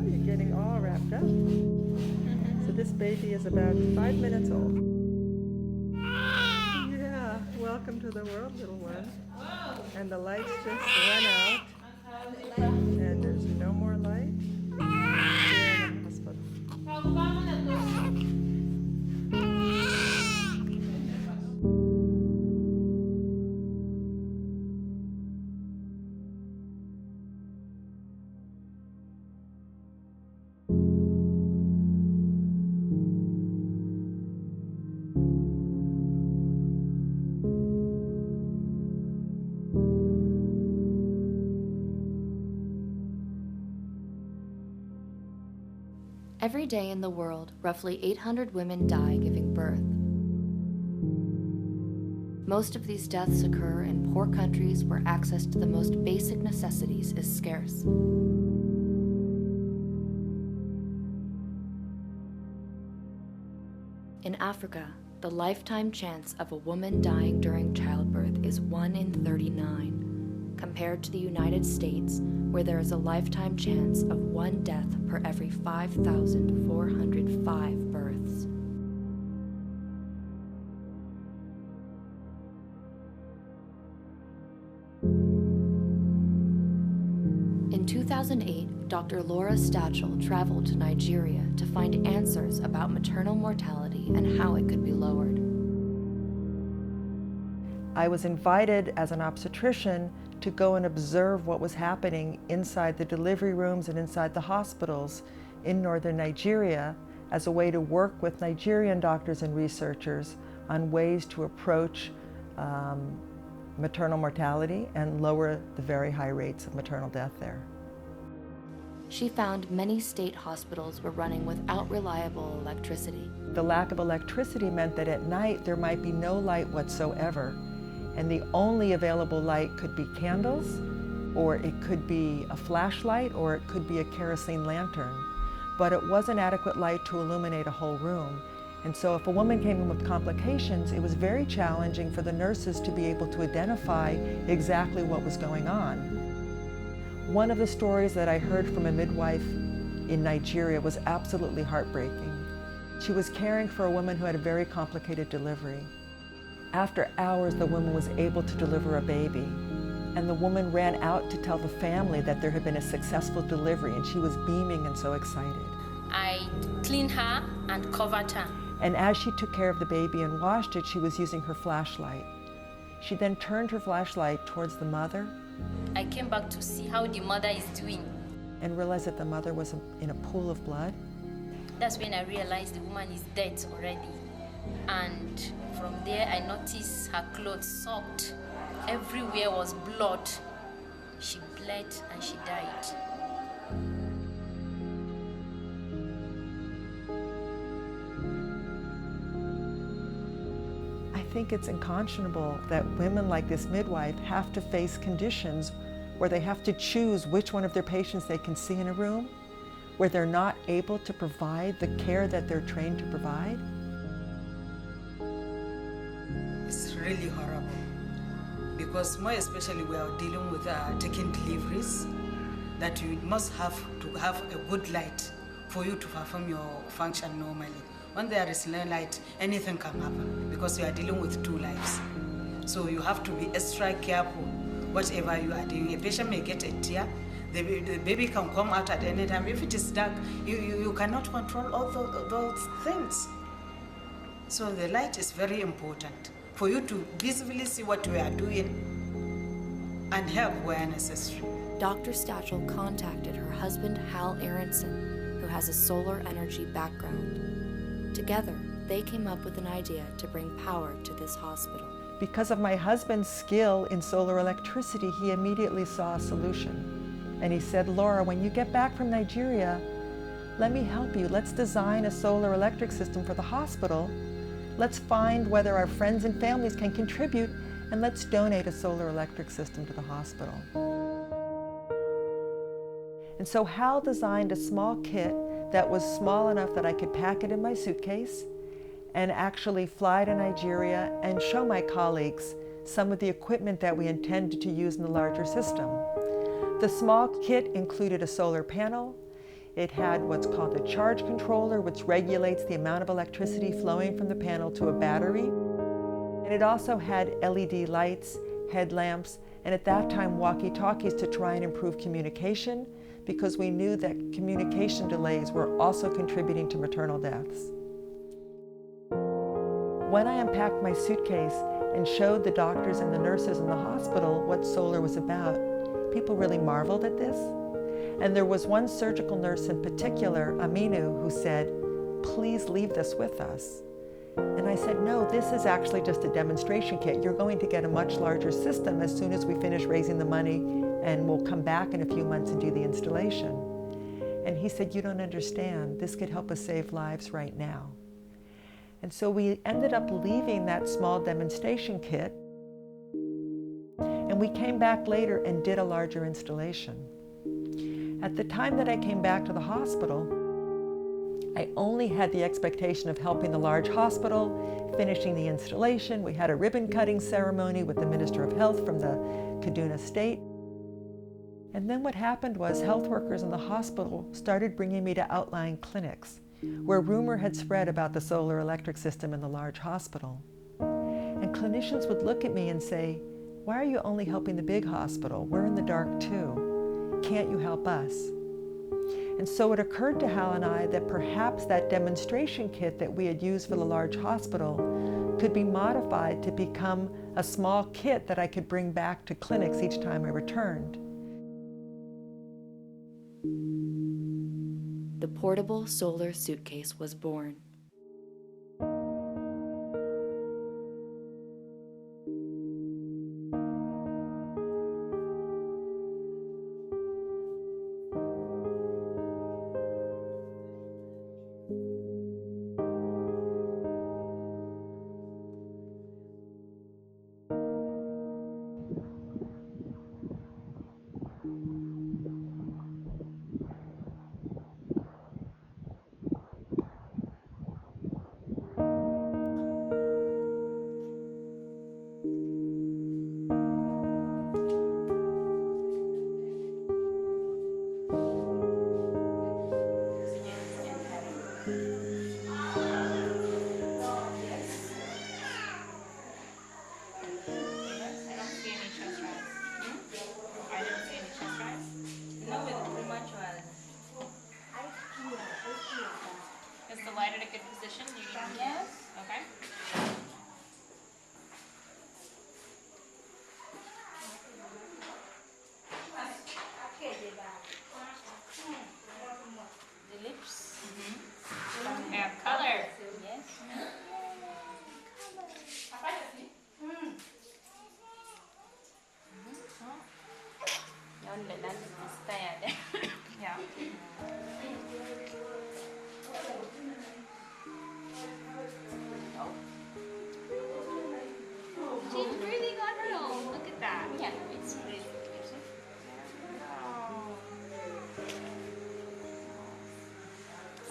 go, you're getting all wrapped up. So this baby is about 5 minutes old. Yeah, welcome to the world, little one. And the lights just went out. And there's no more light here in the hospital. Every day in the world, roughly 800 women die giving birth. Most of these deaths occur in poor countries where access to the most basic necessities is scarce. In Africa, the lifetime chance of a woman dying during childbirth is 1 in 39, compared to the United States, where there is a lifetime chance of 1 death per every 5,405 births. In 2008, Dr. Laura Stachel traveled to Nigeria to find answers about maternal mortality and how it could be lowered. I was invited as an obstetrician to go and observe what was happening inside the delivery rooms and inside the hospitals in northern Nigeria as a way to work with Nigerian doctors and researchers on ways to approach maternal mortality and lower the very high rates of maternal death there. She found many state hospitals were running without reliable electricity. The lack of electricity meant that at night there might be no light whatsoever, and the only available light could be candles, or it could be a flashlight, or it could be a kerosene lantern. But it wasn't adequate light to illuminate a whole room. And so if a woman came in with complications, it was very challenging for the nurses to be able to identify exactly what was going on. One of the stories that I heard from a midwife in Nigeria was absolutely heartbreaking. She was caring for a woman who had a very complicated delivery. After hours, the woman was able to deliver a baby, and the woman ran out to tell the family that there had been a successful delivery, and she was beaming and so excited. I cleaned her and covered her. And as she took care of the baby and washed it, she was using her flashlight. She then turned her flashlight towards the mother. I came back to see how the mother is doing. And realized that the mother was in a pool of blood. That's when I realized the woman is dead already. And from there I noticed her clothes soaked. Everywhere was blood. She bled and she died. I think it's unconscionable that women like this midwife have to face conditions where they have to choose which one of their patients they can see in a room, where they're not able to provide the care that they're trained to provide. It's really horrible because more especially we are dealing with taking deliveries, that you must have to have a good light for you to perform your function normally. When there is no light, anything can happen because you are dealing with 2 lives. So you have to be extra careful whatever you are doing. A patient may get a tear, the baby can come out at any time. If it is dark, you cannot control all those things. So the light is very important for you to visibly see what we are doing and help where necessary. Dr. Stachel contacted her husband, Hal Aronson, who has a solar energy background. Together, they came up with an idea to bring power to this hospital. Because of my husband's skill in solar electricity, he immediately saw a solution. And he said, Laura, when you get back from Nigeria, let me help you. Let's design a solar electric system for the hospital. Let's find whether our friends and families can contribute, and let's donate a solar electric system to the hospital. And so Hal designed a small kit that was small enough that I could pack it in my suitcase and actually fly to Nigeria and show my colleagues some of the equipment that we intended to use in the larger system. The small kit included a solar panel, It had what's called a charge controller, which regulates the amount of electricity flowing from the panel to a battery. And it also had LED lights, headlamps, and at that time walkie-talkies to try and improve communication, because we knew that communication delays were also contributing to maternal deaths. When I unpacked my suitcase and showed the doctors and the nurses in the hospital what solar was about, people really marveled at this. And there was one surgical nurse in particular, Aminu, who said, "Please leave this with us." And I said, "No, this is actually just a demonstration kit. You're going to get a much larger system as soon as we finish raising the money, and we'll come back in a few months and do the installation." And he said, "You don't understand. This could help us save lives right now." And so we ended up leaving that small demonstration kit, and we came back later and did a larger installation. At the time that I came back to the hospital, I only had the expectation of helping the large hospital, finishing the installation. We had a ribbon cutting ceremony with the Minister of Health from the Kaduna state. And then what happened was health workers in the hospital started bringing me to outlying clinics where rumor had spread about the solar electric system in the large hospital. And clinicians would look at me and say, "Why are you only helping the big hospital? We're in the dark too. Can't you help us?" And so it occurred to Hal and I that perhaps that demonstration kit that we had used for the large hospital could be modified to become a small kit that I could bring back to clinics each time I returned. The portable solar suitcase was born. Is the light at a good position? Yes. Okay. The lips. Yeah, color. Yes. Yeah. She's breathing on her own. Look at that. Yeah, it's really beautiful.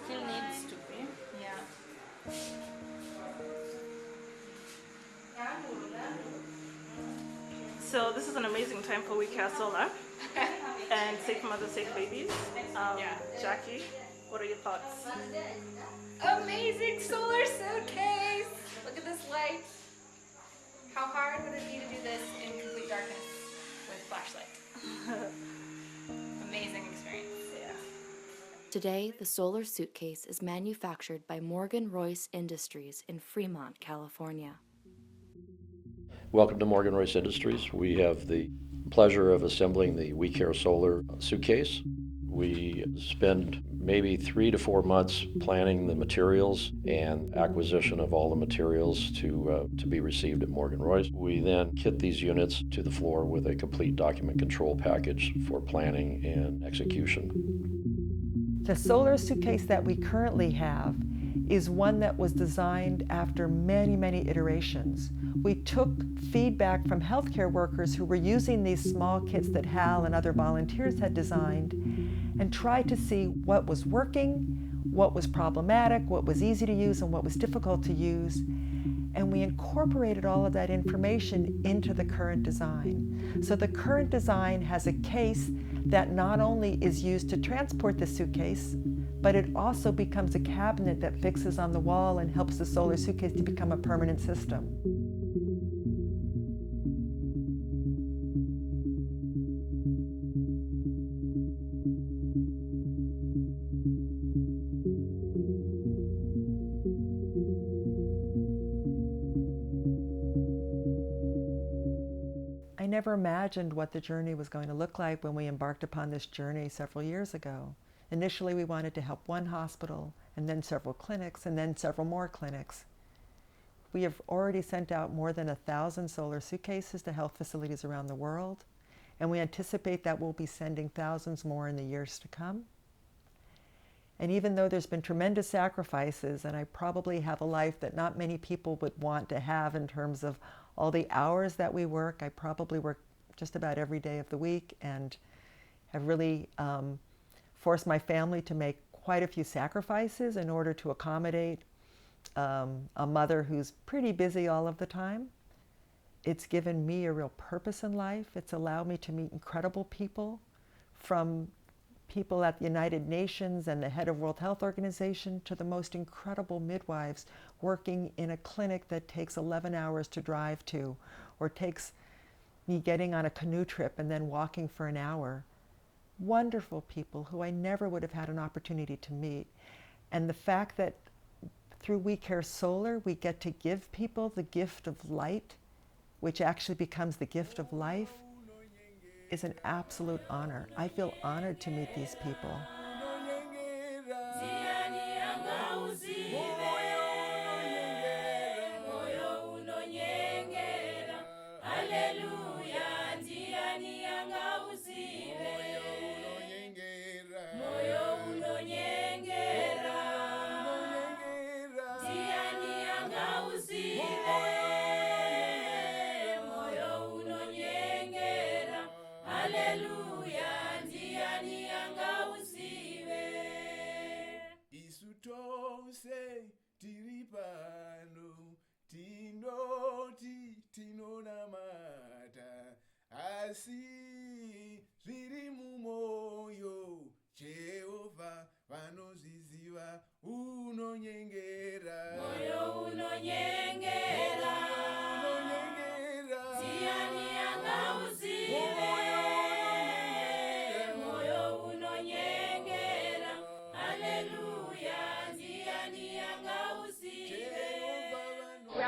Still needs to be. Yeah. So this is an amazing time for We Care Solar and Safe Mother, Safe Babies. Jackie, what are your thoughts? Amazing solar suitcase! Look at this light. How hard would it be to do this in complete darkness with flashlight? Amazing experience. Yeah. Today, the solar suitcase is manufactured by Morgan Royce Industries in Fremont, California. Welcome to Morgan Royce Industries. We have the pleasure of assembling the We Care Solar suitcase. We spend maybe 3 to 4 months planning the materials and acquisition of all the materials to be received at Morgan Royce. We then kit these units to the floor with a complete document control package for planning and execution. The solar suitcase that we currently have is one that was designed after many, many iterations. We took feedback from healthcare workers who were using these small kits that Hal and other volunteers had designed and tried to see what was working, what was problematic, what was easy to use, and what was difficult to use. And we incorporated all of that information into the current design. So the current design has a case that not only is used to transport the suitcase, but it also becomes a cabinet that fixes on the wall and helps the solar suitcase to become a permanent system. I never imagined what the journey was going to look like when we embarked upon this journey several years ago. Initially, we wanted to help one hospital, and then several clinics, and then several more clinics. We have already sent out more than 1,000 solar suitcases to health facilities around the world, and we anticipate that we'll be sending thousands more in the years to come. And even though there's been tremendous sacrifices, and I probably have a life that not many people would want to have in terms of all the hours that we work, I probably work just about every day of the week and have really forced my family to make quite a few sacrifices in order to accommodate a mother who's pretty busy all of the time. It's given me a real purpose in life. It's allowed me to meet incredible people, from people at the United Nations and the head of World Health Organization to the most incredible midwives working in a clinic that takes 11 hours to drive to, or takes me getting on a canoe trip and then walking for an hour. Wonderful people who I never would have had an opportunity to meet. And the fact that through We Care Solar, we get to give people the gift of light, which actually becomes the gift of life, is an absolute honor. I feel honored to meet these people. Asi zviri mumoyo Jehovah vanozviziva unonyengera moyo unonyengera Tiani angauzive moyo unonyengera Hallelujah Tiani angauzive.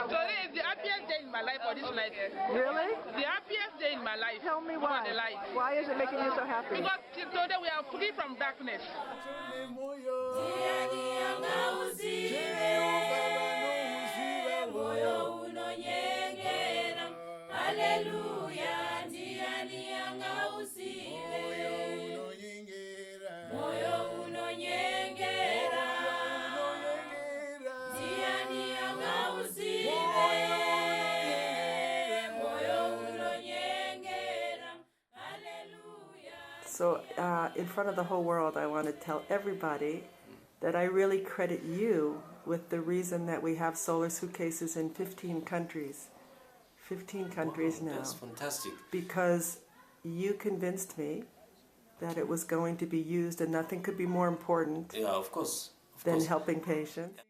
Today is the happiest day in my life for this night. Really? The happiest day in my life. Tell me why. For the light. Why is it making you so happy? Because today we are free from darkness. So in front of the whole world, I want to tell everybody that I really credit you with the reason that we have solar suitcases in 15 countries. 15 countries now. That's fantastic. Because you convinced me that it was going to be used, and nothing could be more important Yeah, of course. than helping patients.